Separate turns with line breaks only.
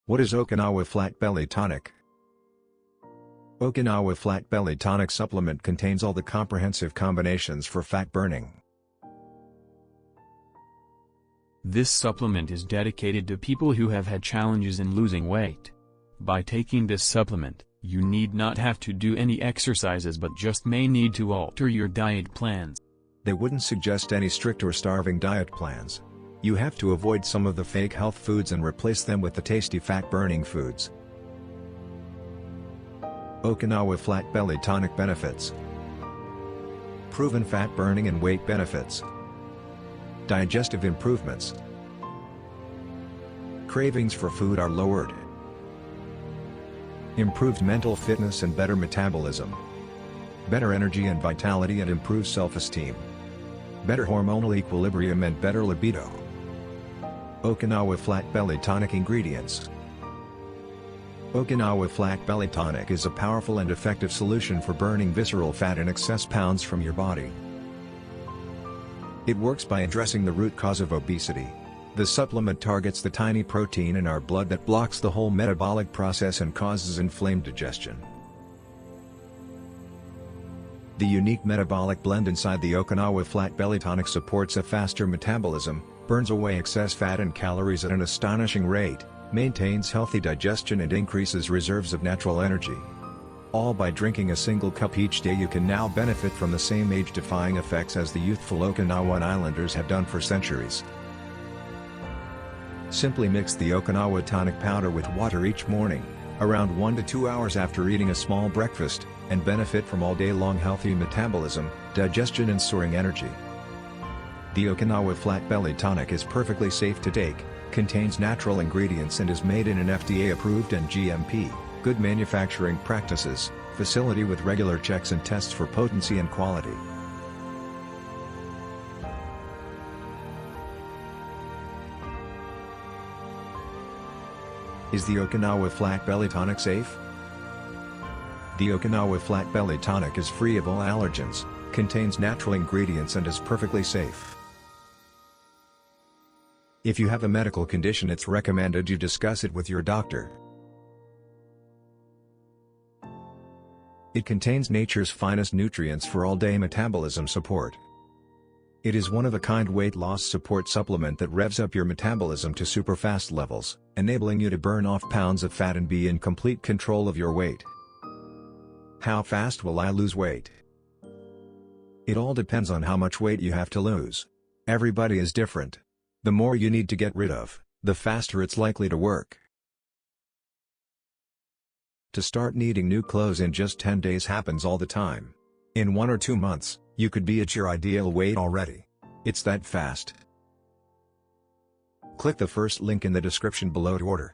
What is Okinawa Flat Belly Tonic? Okinawa Flat Belly Tonic supplement contains all the comprehensive combinations for fat burning.
This supplement is dedicated to people who have had challenges in losing weight. By taking this supplement, you need not have to do any exercises but just may need to alter your diet plans.
They wouldn't suggest any strict or starving diet plans. You have to avoid some of the fake health foods and replace them with the tasty fat-burning foods. Okinawa Flat Belly Tonic benefits. Proven fat burning and weight benefits. Digestive improvements. Cravings for food are lowered. Improved mental fitness and better metabolism. Better energy and vitality and improved self-esteem. Better hormonal equilibrium and better libido. Okinawa Flat Belly Tonic ingredients. Okinawa Flat Belly Tonic is a powerful and effective solution for burning visceral fat and excess pounds from your body. It works by addressing the root cause of obesity. The supplement targets the tiny protein in our blood that blocks the whole metabolic process and causes inflamed digestion. The unique metabolic blend inside the Okinawa Flat Belly Tonic supports a faster metabolism, burns away excess fat and calories at an astonishing rate, maintains healthy digestion and increases reserves of natural energy. All by drinking a single cup each day. You can now benefit from the same age-defying effects as the youthful Okinawan Islanders have done for centuries. Simply mix the Okinawa tonic powder with water each morning, around 1 to 2 hours after eating a small breakfast, and benefit from all-day-long healthy metabolism, digestion and soaring energy. The Okinawa Flat Belly Tonic is perfectly safe to take, contains natural ingredients and is made in an FDA-approved and GMP, good manufacturing practices, facility with regular checks and tests for potency and quality. Is the Okinawa Flat Belly Tonic safe? The Okinawa Flat Belly Tonic is free of all allergens, contains natural ingredients and is perfectly safe. If you have a medical condition, it's recommended you discuss it with your doctor. It contains nature's finest nutrients for all-day metabolism support. It is one-of-a-kind weight loss support supplement that revs up your metabolism to super-fast levels, enabling you to burn off pounds of fat and be in complete control of your weight. How fast will I lose weight? It all depends on how much weight you have to lose. Everybody is different. The more you need to get rid of, the faster it's likely to work. To start needing new clothes in just 10 days happens all the time. In 1 or 2 months, you could be at your ideal weight already. It's that fast. Click the first link in the description below to order.